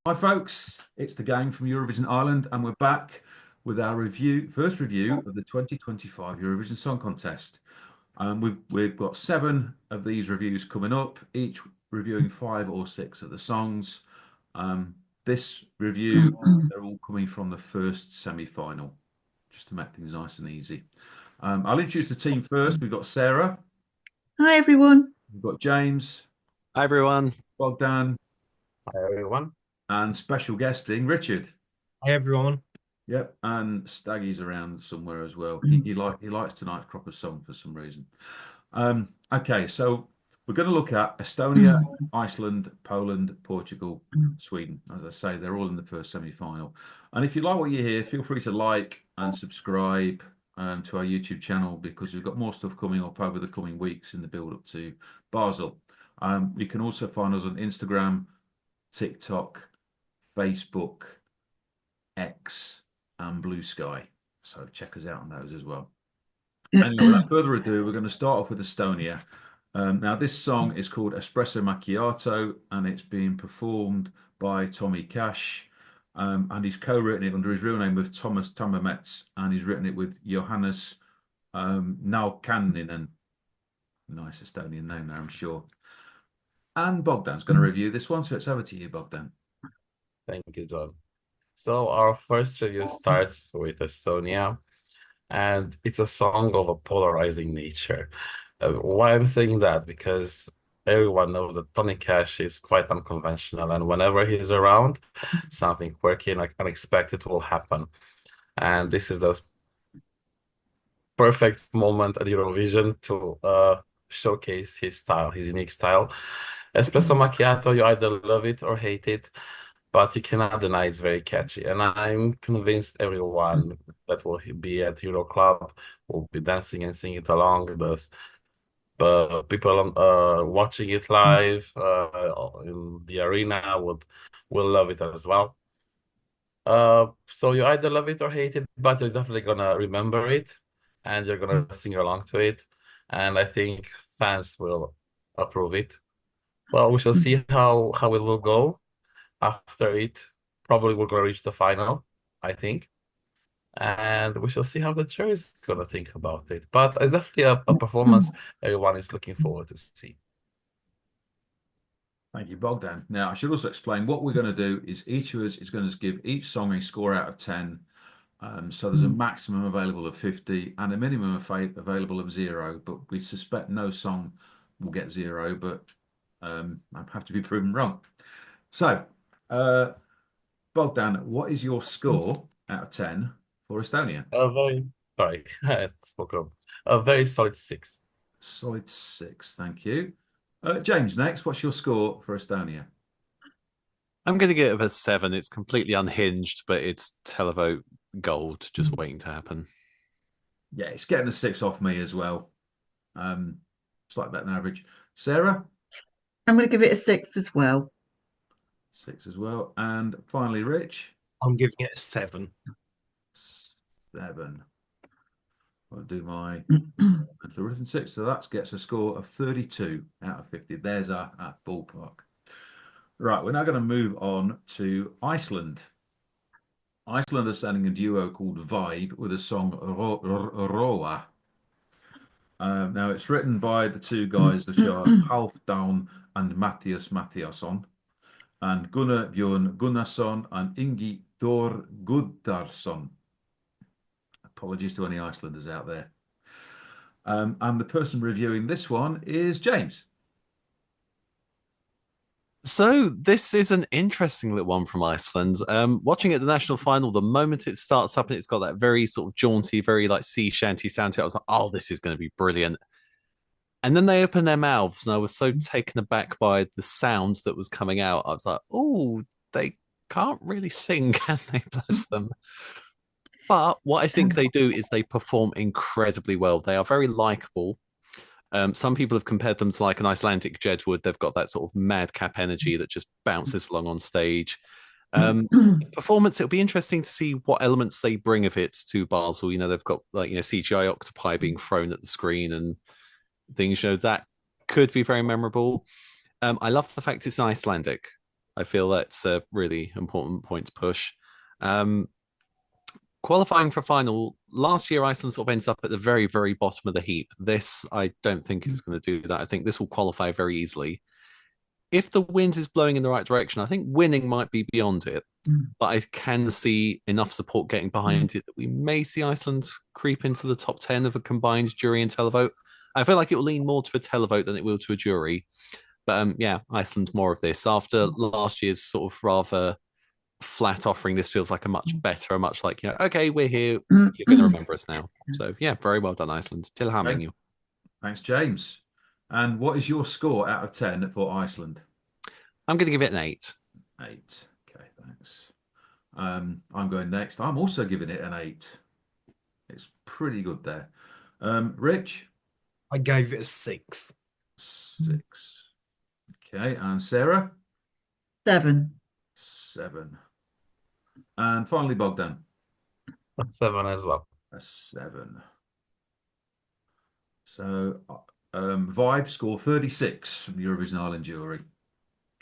Hi, folks. It's the gang from Eurovision Ireland, and we're back with our first review of the 2025 Eurovision Song Contest. We've got 7 of these reviews coming up, each reviewing 5 or 6 of the songs. This review, they're all coming from the first semi-final, just to make things nice and easy. I'll introduce the team first. We've got Sarah, Hi everyone. we've got James, Hi everyone. Bogdan, Hi everyone. and special guesting Richard. Hi everyone. Yep, and Staggy's around somewhere as well. He likes tonight's crop of song for some reason. Okay, so we're going to look at Estonia, Iceland, Poland, Portugal, Sweden. As I say, they're all in the first semi-final. And if you like what you hear, feel free to like and subscribe to our YouTube channel because we've got more stuff coming up over the coming weeks in the build-up to Basel. You can also find us on Instagram, TikTok, Facebook, X, and Blue Sky. So check us out on those as well. Anyway, without further ado, we're going to start off with Estonia. Now, this song is called Espresso Macchiato, and it's being performed by Tommy Cash. And he's co-written it under his real name with Thomas Tammermetz, and he's written it with Johannes Naukanninen. Nice Estonian name there, I'm sure. And Bogdan's going to review this one, so it's over to you, Bogdan. Thank you, John. So our first review starts with Estonia, and it's a song of a polarizing nature. Why I'm saying that? Because everyone knows that Tony Cash is quite unconventional, and whenever he's around, something quirky and like unexpected will happen. And this is the perfect moment at Eurovision to showcase his style, his unique style. Espresso macchiato, you either love it or hate it, but you cannot deny it's very catchy. And I'm convinced everyone that will be at Euro Club will be dancing and singing it along. But people watching it live in the arena will love it as well. So you either love it or hate it, but you're definitely gonna remember it and you're gonna sing along to it. And I think fans will approve it. Well, we shall see how it will go after it. Probably we're going to reach the final, I think. And we shall see how the jury is going to think about it. But it's definitely a performance everyone is looking forward to see. Thank you, Bogdan. Now, I should also explain what we're going to do is each of us is going to give each song a score out of 10. So there's a maximum available of 50 and a minimum available of 0. But we suspect no song will get 0, but I have to be proven wrong. So, Bogdan, what is your score out of 10 for Estonia? Sorry, I spoke wrong. A very solid 6. Solid 6, thank you. James, next, what's your score for Estonia? I'm going to give it a 7. It's completely unhinged, but it's televote gold just waiting to happen. Yeah, it's getting a 6 off me as well. Slightly better than average. Sarah? I'm going to give it a 6 as well. 6 as well. And finally, Rich? I'm giving it a 7. 7. I'll do my arithmetic. So that gets a score of 32 out of 50. There's our ballpark. Right, we're now going to move on to Iceland. Iceland are sending a duo called Vibe with a song Roa. Now, it's written by the two guys, which are Halfdan and Matthias Mattiasson, and Gunnar Björn Gunnarsson and Ingi Thor Guddarsson. Apologies to any Icelanders out there. And the person reviewing this one is James. So this is an interesting little one from Iceland. Watching at the national final, the moment it starts up and it's got that very sort of jaunty, very like sea shanty sound to it, I was like, oh, this is going to be brilliant. And then they opened their mouths and I was so taken aback by the sound that was coming out. I was like, oh, they can't really sing, can they? Bless them. But what I think they do is they perform incredibly well. They are very likable. Some people have compared them to like an Icelandic Jedward. They've got that sort of madcap energy that just bounces along on stage. Performance, it'll be interesting to see what elements they bring of it to Basel. You know, they've got like, you know, CGI octopi being thrown at the screen and things, you know, that could be very memorable. I love the fact it's Icelandic. I feel that's a really important point to push. Um, Qualifying for final, last year Iceland sort of ends up at the very, very bottom of the heap. This, I don't think it's going to do that. I think this will qualify very easily. If the wind is blowing in the right direction, I think winning might be beyond it. But I can see enough support getting behind it that we may see Iceland creep into the top 10 of a combined jury and televote. I feel like it will lean more to a televote than it will to a jury. But yeah, Iceland more of this. After last year's sort of rather flat offering, this feels like a much better, a much like, okay, we're here, you're going to remember us now. So yeah, very well done, Iceland. Till hamming you. Thanks, James. And what is your score out of 10 for Iceland? I'm going to give it an 8. 8. Okay, thanks. I'm going next. I'm also giving it an 8. It's pretty good there. Rich? I gave it a 6. 6. Okay, and Sarah? 7. 7. And finally, Bogdan? A 7 as well. A 7. So, Vibe score 36 from the Eurovision Ireland jury.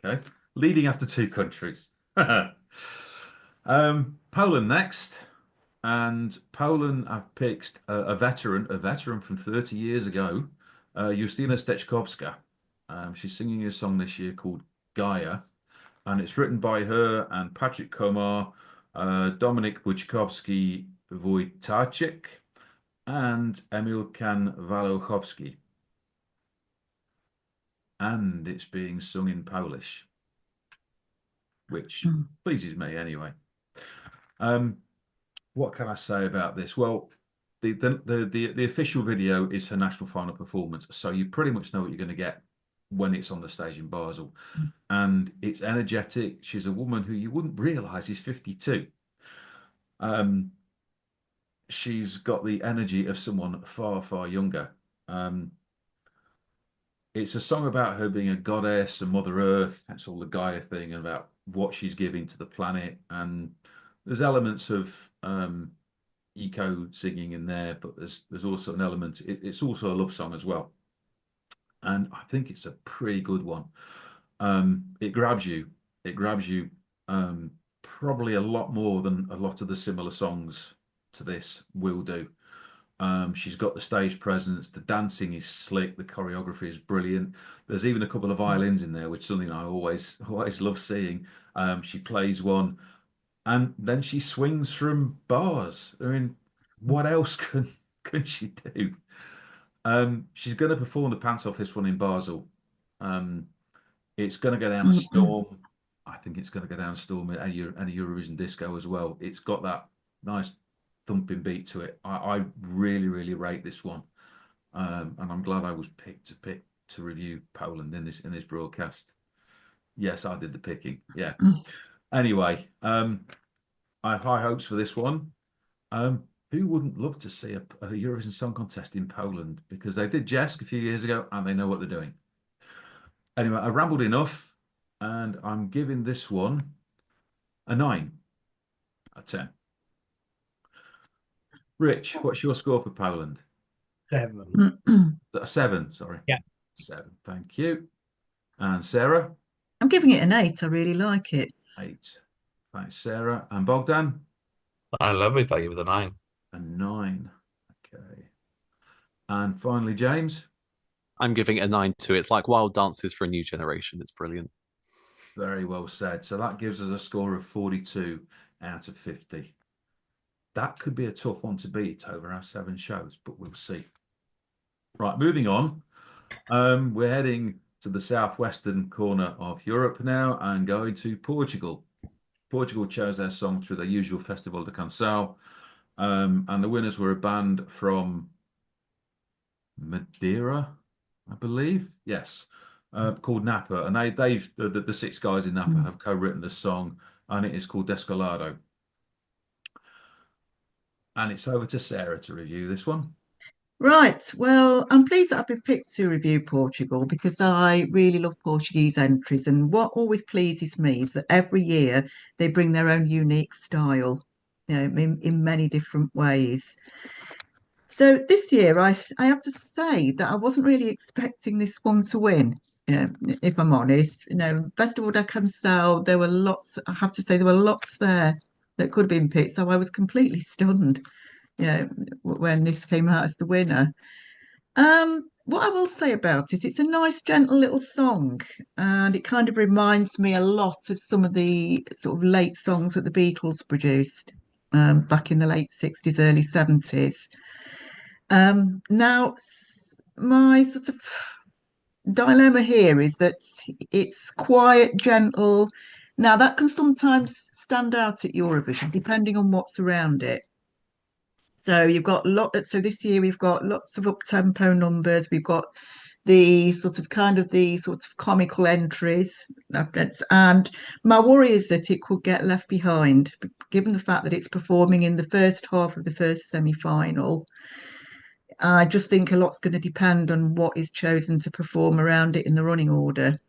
Okay, leading after 2 countries. Poland next, and Poland have picked a veteran from 30 years ago, Justyna Steczkowska. She's singing a song this year called Gaia, and it's written by her and Patrick Komar, Dominik Buczkowski-Wojtacek, and Emilkan Walochowski. And it's being sung in Polish, which pleases me anyway. What can I say about this? Well, the official video is her national final performance, so you pretty much know what you're going to get when it's on the stage in Basel. And it's energetic. She's a woman who you wouldn't realise is 52. She's got the energy of someone far, far younger. It's a song about her being a goddess and Mother Earth. That's all the Gaia thing, about what she's giving to the planet. And there's elements of eco singing in there, but there's also an element. It's also a love song as well. And I think it's a pretty good one. It grabs you. It grabs you probably a lot more than a lot of the similar songs to this will do. She's got the stage presence, the dancing is slick, the choreography is brilliant. There's even a couple of violins in there, which is something I always love seeing. She plays one, and then she swings from bars. I mean, what else can she do? She's going to perform the pants off this one in Basel. It's going to go down a storm. I think it's going to go down a storm at any Eurovision disco as well. It's got that nice thumping beat to it. I really, really rate this one, and I'm glad I was picked to review Poland in this broadcast. Yes, I did the picking. Yeah. Anyway, I have high hopes for this one. Who wouldn't love to see a Eurovision Song Contest in Poland? Because they did Jesk a few years ago, and they know what they're doing. Anyway, I rambled enough, and I'm giving this one a 9 out of 10. Rich, what's your score for Poland? 7. A 7, sorry. Yeah. 7, thank you. And Sarah? I'm giving it an 8. I really like it. 8. Thanks, Sarah. And Bogdan? I love it. I give it a 9. A 9. Okay. And finally, James? I'm giving it a 9 too. It's like Wild Dances for a new generation. It's brilliant. Very well said. So that gives us a score of 42 out of 50. That could be a tough one to beat over our 7 shows, but we'll see. Right, moving on. We're heading to the southwestern corner of Europe now and going to Portugal. Portugal chose their song through their usual Festival de Canção, and the winners were a band from Madeira, I believe. Yes, called Napa, and the 6 guys in Napa have co-written the song, and it is called Descolado. And it's over to Sarah to review this one. Right. Well, I'm pleased that I've been picked to review Portugal because I really love Portuguese entries. And what always pleases me is that every year they bring their own unique style, in many different ways. So this year, I have to say that I wasn't really expecting this one to win. If I'm honest, Festival da Canção, there were lots. I have to say there were lots there that could have been picked. So I was completely stunned, when this came out as the winner. What I will say about it, it's a nice, gentle little song, and it kind of reminds me a lot of some of the sort of late songs that the Beatles produced back in the late 60s, early 70s. Now, my sort of dilemma here is that it's quiet, gentle. Now, that can sometimes stand out at Eurovision, depending on what's around it. So you've got So this year we've got lots of up-tempo numbers. We've got the sort of comical entries, and my worry is that it could get left behind, given the fact that it's performing in the first half of the first semi-final. I just think a lot's going to depend on what is chosen to perform around it in the running order.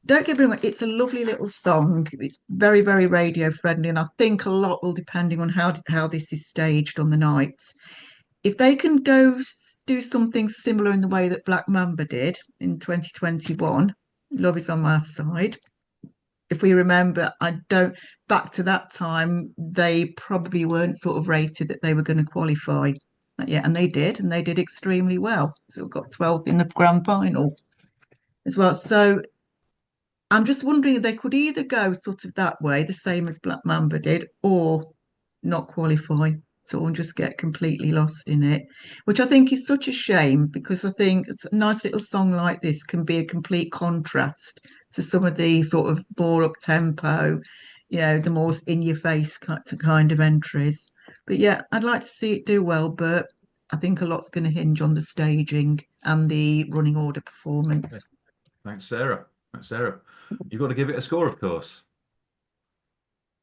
Don't get me wrong, it's a lovely little song. It's very, very radio friendly, and I think a lot will depending on how this is staged on the night. If they can go do something similar in the way that Black Mamba did in 2021, love is on my side. If we remember, back to that time, they probably weren't sort of rated that they were going to qualify. Yeah, and they did extremely well. So got 12th in the grand final as well. So I'm just wondering if they could either go sort of that way, the same as Black Mamba did, or not qualify, and just get completely lost in it, which I think is such a shame, because I think a nice little song like this can be a complete contrast to some of the sort of more up tempo, the more in your face kind of entries. But yeah, I'd like to see it do well, but I think a lot's going to hinge on the staging and the running order performance. Okay. Thanks, Sarah. You've got to give it a score, of course.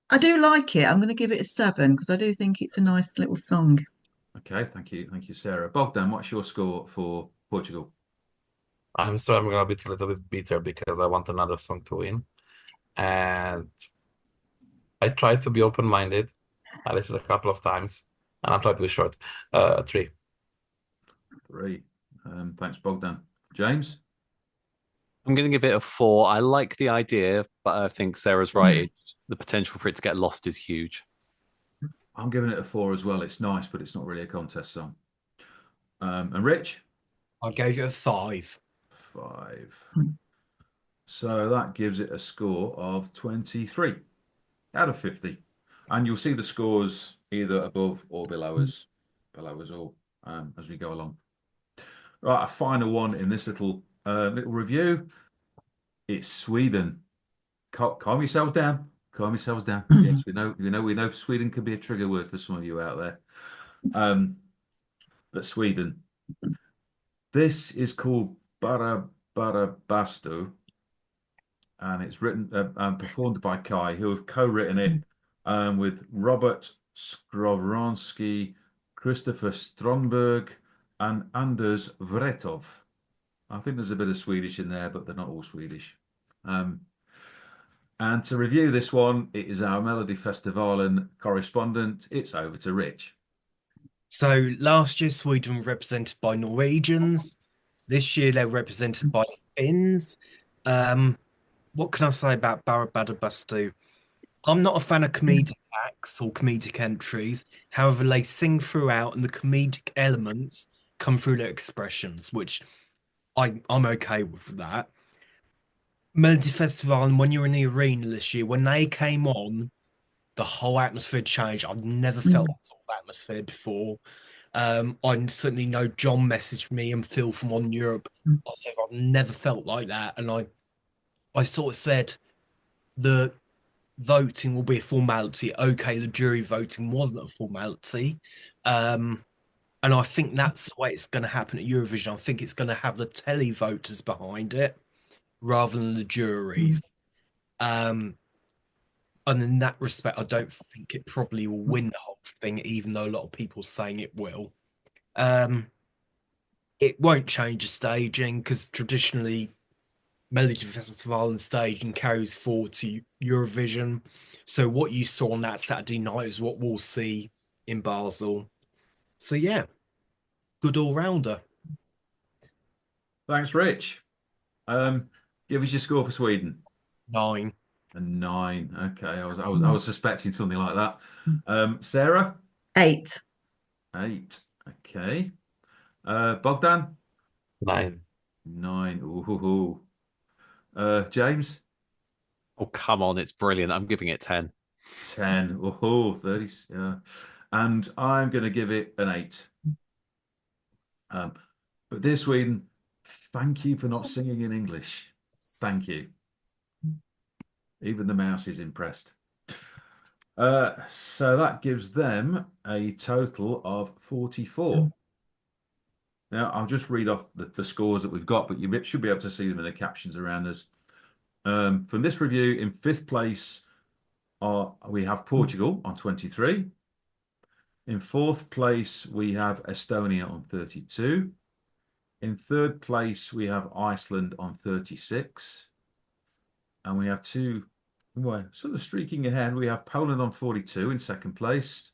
I do like it. I'm going to give it a 7 because I do think it's a nice little song. Okay, thank you, Sarah. Bogdan, what's your score for Portugal? I'm sorry, I'm gonna be a little bit bitter because I want another song to win, and I tried to be open-minded. I listened a couple of times, and I'm trying to be short. 3. 3. Thanks, Bogdan. James? I'm going to give it a 4. I like the idea, but I think Sarah's right. It's the potential for it to get lost is huge. I'm giving it a 4 as well. It's nice, but it's not really a contest song. And Rich? I gave it a 5. 5. So that gives it a score of 23 out of 50. And you'll see the scores either above or below us all as we go along. Right, a final one in this little review. It's Sweden. Calm yourselves down. Yes, we know Sweden can be a trigger word for some of you out there. But Sweden. This is called Bara Bara Bastu, and it's written and performed by Kai, who have co-written it with Robert Skowronski, Christopher Stromberg, and Anders Vretov. I think there's a bit of Swedish in there, but they're not all Swedish. And to review this one, it is our Melody Festivalen correspondent. It's over to Rich. So last year, Sweden were represented by Norwegians. This year, they're represented by Finns. What can I say about Barabadabastu? I'm not a fan of comedic acts or comedic entries. However, they sing throughout, and the comedic elements come through their expressions, which I'm okay with that. Melody Festival, and when you're in the arena this year, when they came on, the whole atmosphere changed. I've never felt that sort of atmosphere before. I certainly know John messaged me and Phil from On Europe. I said I've never felt like that, and I sort of said the voting will be a formality. Okay, the jury voting wasn't a formality, and I think that's the way it's going to happen at Eurovision. I think it's going to have the telly voters behind it rather than the juries. And in that respect, I don't think it probably will win the whole thing, even though a lot of people are saying it will. It won't change the staging because traditionally Melody Festival and staging carries forward to Eurovision. So what you saw on that Saturday night is what we'll see in Basel. So yeah. good all-rounder. Thanks, Rich. Give us your score for Sweden. 9. A 9. Okay, I was suspecting something like that. Sarah? 8. 8. Okay. Bogdan? 9. 9. Ooh. James? Oh, come on, it's brilliant. I'm giving it 10. 10. Oh, 30. And I'm going to give it an 8. But dear Sweden, thank you for not singing in English. Thank you. Even the mouse is impressed. So that gives them a total of 44. Now, I'll just read off the scores that we've got, but you should be able to see them in the captions around us. From this review, in 5th place, we have Portugal on 23. In 4th place, we have Estonia on 32. In 3rd place, we have Iceland on 36. And we have sort of streaking ahead. We have Poland on 42 in 2nd place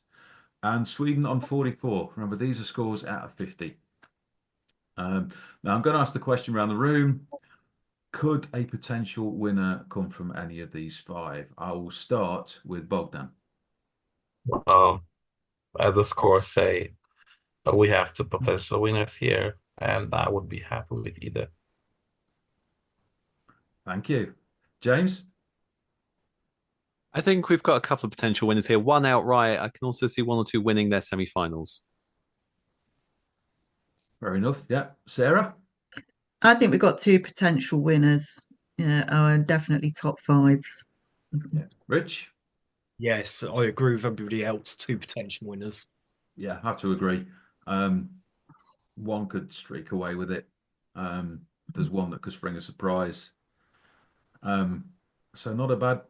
and Sweden on 44. Remember, these are scores out of 50. Now, I'm going to ask the question around the room. Could a potential winner come from any of these 5? I will start with Bogdan. As the scores say, we have 2 potential winners here, and I would be happy with either. Thank you. James? I think we've got a couple of potential winners here. One outright. I can also see 1 or 2 winning their semi-finals. Fair enough. Yeah. Sarah? I think we've got 2 potential winners. Yeah, definitely top 5. Yeah. Rich? Yes, I agree with everybody else. 2 potential winners. Yeah, I have to agree. One could streak away with it. There's one that could spring a surprise. So not a bad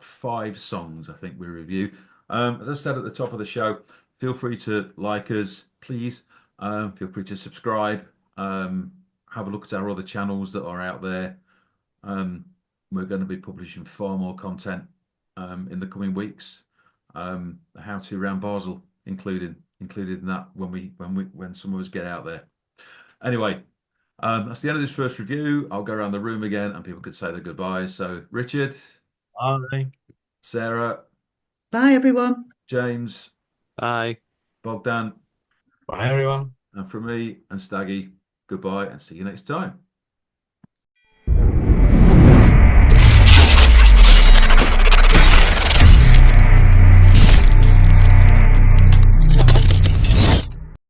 5 songs, I think we review. As I said at the top of the show, feel free to like us, please. Feel free to subscribe. Have a look at our other channels that are out there. We're going to be publishing far more content in the coming weeks. How to around Basel included in that when some of us get out there. Anyway, that's the end of this first review. I'll go around the room again and people could say their goodbyes. So Richard, Bye. Sarah, Bye, everyone. James, Bye. Bogdan, Bye, everyone. and from me and Staggy, goodbye and see you next time.